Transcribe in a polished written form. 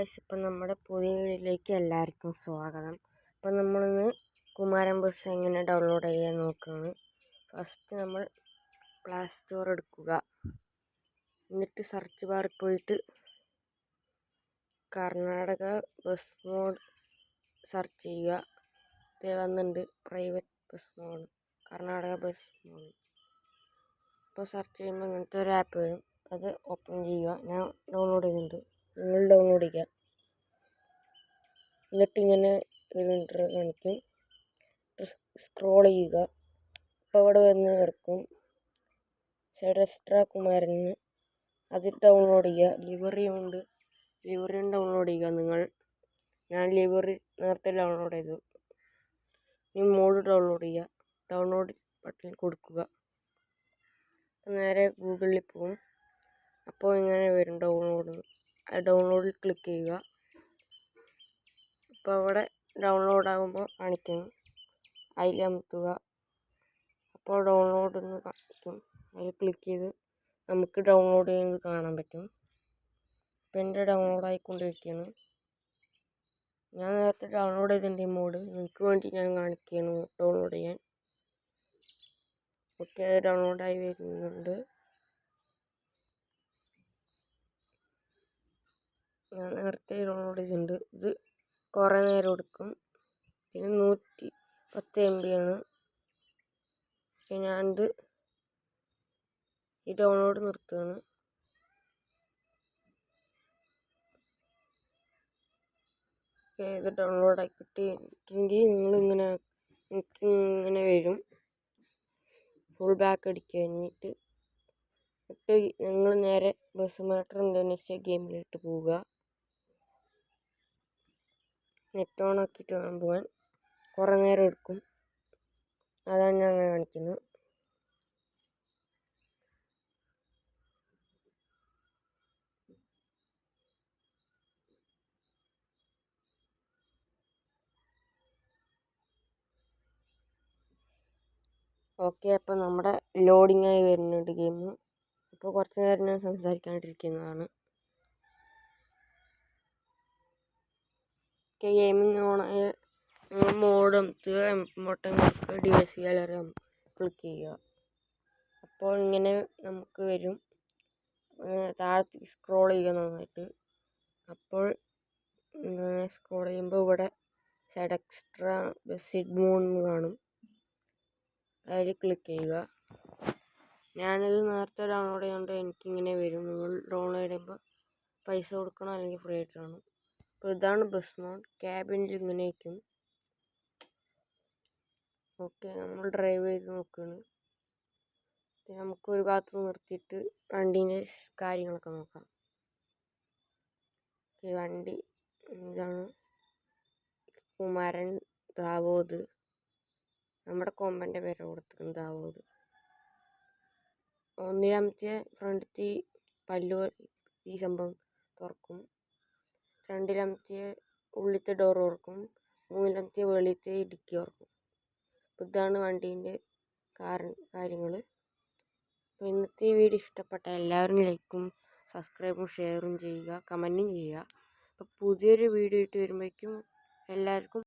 Guys, ഇപ്പം നമ്മുടെ പുതിയ വീഡിയോയിലേക്ക് എല്ലാവർക്കും സ്വാഗതം. അപ്പം നമ്മളിന്ന് കുമാരൻ ബസ് എങ്ങനെ ഡൗൺലോഡ് ചെയ്യാൻ നോക്കുകയാണ്. ഫസ്റ്റ് നമ്മൾ പ്ലേ സ്റ്റോർ എടുക്കുക. എന്നിട്ട് സെർച്ച് ബാറിൽ പോയിട്ട് കർണാടക ബസ് മോഡ് സെർച്ച് ചെയ്യുക. ഇത് വന്നിട്ടുണ്ട് private bus mode, Karnataka bus mode. ഇപ്പോൾ സെർച്ച് ചെയ്യുമ്പോൾ ഇങ്ങനത്തെ ഒരു ആപ്പ് വരും. അത് ഓപ്പൺ ചെയ്യുക. ഞാൻ ഡൗൺലോഡ് ചെയ്യുന്നുണ്ട്, നിങ്ങൾ ഡൗൺലോഡ് ചെയ്യുക. എന്നിട്ട് ഇങ്ങനെ ഒരു ഇൻ്റർവ്യൂ കാണിക്കും. സ്ക്രോൾ ചെയ്യുക. അപ്പോൾ അവിടെ വന്ന് കിടക്കും ഷെഡസ്ട്ര കുമാരന്. അത് ഡൗൺലോഡ് ചെയ്യുക. ലിവറിയും ഡൗൺലോഡ് ചെയ്യുക നിങ്ങൾ. ഞാൻ ലിവറി നേരത്തെ ഡൗൺലോഡ് ചെയ്തു. ഇനി മോഡ് ഡൗൺലോഡ് ചെയ്യുക. ഡൗൺലോഡ് ബട്ടൺ കൊടുക്കുക. നേരെ ഗൂഗിളിൽ പോകും. അപ്പോൾ ഇങ്ങനെ വരും ഡൗൺലോഡിൽ ക്ലിക്ക് ചെയ്യുക. അപ്പോൾ അവിടെ ഡൗൺലോഡ് ആകുമ്പോൾ കാണിക്കും, അതിൽ അമർത്തുക. അപ്പോൾ ഡൗൺലോഡ് എന്ന് കാണിക്കും. അതിൽ ക്ലിക്ക് ചെയ്ത് നമുക്ക് ഡൗൺലോഡ് ചെയ്യുന്നത് കാണാൻ പറ്റും. ഇപ്പം എൻ്റെ ഡൗൺലോഡ് ആയിക്കൊണ്ടിരിക്കുകയാണ്. ഞാൻ നേരത്തെ ഡൗൺലോഡ് ചെയ്തിട്ടുണ്ട് ഈ മോഡ്. നിങ്ങൾക്ക് വേണ്ടി ഞാൻ കാണിക്കുകയാണ് ഡൗൺലോഡ് ചെയ്യാൻ. ഓക്കെ, ഡൗൺലോഡായി വരുന്നുണ്ട്. ഞാൻ നേരത്തെ ഡൗൺലോഡ് ചെയ്തിട്ടുണ്ട്. ഇത് കുറേ നേരം എടുക്കും. പിന്നെ 110 MB ആണ്. ഞാനിത് ഈ ഡൗൺലോഡ് നിർത്തുകയാണ്. ഇത് ഡൗൺലോഡായി കിട്ടിയിട്ടുണ്ടെങ്കിൽ ഇങ്ങനെ വരും. ഫുൾ ബാക്ക് അടിക്കുക. എന്നിട്ട് നിങ്ങൾ നേരെ ബസ് മാറ്റർ ഇന്തോനേഷ്യ ഗെയിമിലിട്ട് പോവുക. നെറ്റ് ഓൺ ആക്കിയിട്ട് വേണം പോകാൻ. കുറേ നേരം എടുക്കും. അതാണ് ഞാൻ അങ്ങനെ കാണിക്കുന്നത്. ഓക്കെ, അപ്പോൾ നമ്മുടെ ലോഡിംഗ് ആയി വരുന്നുണ്ട് ഗെയിം. അപ്പോൾ കുറച്ച് നേരം ഞാൻ സംസാരിക്കാണ്ടിരിക്കുന്നതാണ്. ഗെയിമിങ് ഓണായ മോഡ് അമർത്തുക, ബട്ടൺ കൊടുക്കുക, ഡിവൈസ് ഗാലറി ക്ലിക്ക് ചെയ്യുക. അപ്പോൾ ഇങ്ങനെ നമുക്ക് വരും. താഴത്തേക്ക് സ്ക്രോൾ ചെയ്യുക നന്നായിട്ട്. അപ്പോൾ സ്ക്രോൾ ചെയ്യുമ്പോൾ ഇവിടെ ഷെഡസ്ട്ര ബസ് മോഡ് എന്ന് കാണും. അതിൽ ക്ലിക്ക് ചെയ്യുക. ഞാനിത് നേരത്തെ ഡൗൺലോഡ് ചെയ്യുന്നത് എനിക്കിങ്ങനെ വരും. നിങ്ങൾ ഡൗൺലോഡ് ചെയ്യുമ്പോൾ പൈസ കൊടുക്കണം, അല്ലെങ്കിൽ ഫ്രീ ആയിട്ടാണ്. അപ്പോൾ ഇതാണ് ബസ് മോഡ്. ക്യാബിനിൽ ഇങ്ങനെ വയ്ക്കും. ഓക്കെ, നമ്മൾ ഡ്രൈവ് ചെയ്ത് നോക്കുകയാണ്. നമുക്ക് ഒരു ഭാഗത്ത് നിർത്തിയിട്ട് വണ്ടീൻ്റെ കാര്യങ്ങളൊക്കെ നോക്കാം. ഈ വണ്ടി ഇതാണ് കുമാരൻ ദാവോദ്. നമ്മുടെ കൊമ്പൻ്റെ പേര് കൊടുത്തിട്ടുണ്ട് ദാവോദ്. ഒന്നിലാമത്തെ ഫ്രണ്ടിലത്തെ പല്ലു ഈ സംഭവം തുറക്കും. രണ്ടിലാമത്തെ ഉള്ളിലത്തെ ഡോർ തുറക്കും. മൂന്നിലാമത്തെ വെളിയിലത്തെ ഇടുക്കി തുറക്കും. അപ്പോൾ ഇതാണ് വണ്ടീൻ്റെ കാര്യങ്ങൾ. അപ്പോൾ ഇന്നത്തെ വീഡിയോ ഇഷ്ടപ്പെട്ട എല്ലാവരും ലൈക്കും സബ്സ്ക്രൈബും ഷെയറും ചെയ്യുക, കമൻറ്റും ചെയ്യുക. അപ്പോൾ പുതിയൊരു വീഡിയോ ഇട്ട് വരുമ്പോഴേക്കും എല്ലാവർക്കും